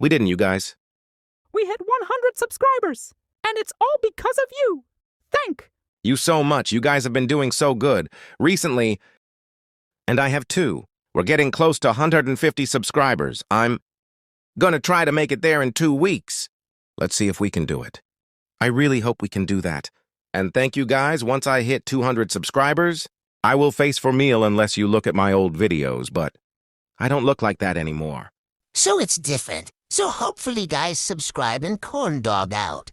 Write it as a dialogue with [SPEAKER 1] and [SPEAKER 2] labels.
[SPEAKER 1] We didn't, you guys.
[SPEAKER 2] We hit 100 subscribers, and it's all because of you. Thank
[SPEAKER 1] You so much. You guys have been doing so good. Recently, and I have too. We're getting close to 150 subscribers. I'm gonna try to make it there in 2 weeks. Let's see if we can do it. I really hope we can do that. And thank you guys. Once I hit 200 subscribers, I will face for meal unless you look at my old videos, but I don't look like that anymore.
[SPEAKER 3] So it's different. So hopefully guys subscribe and corn dog out.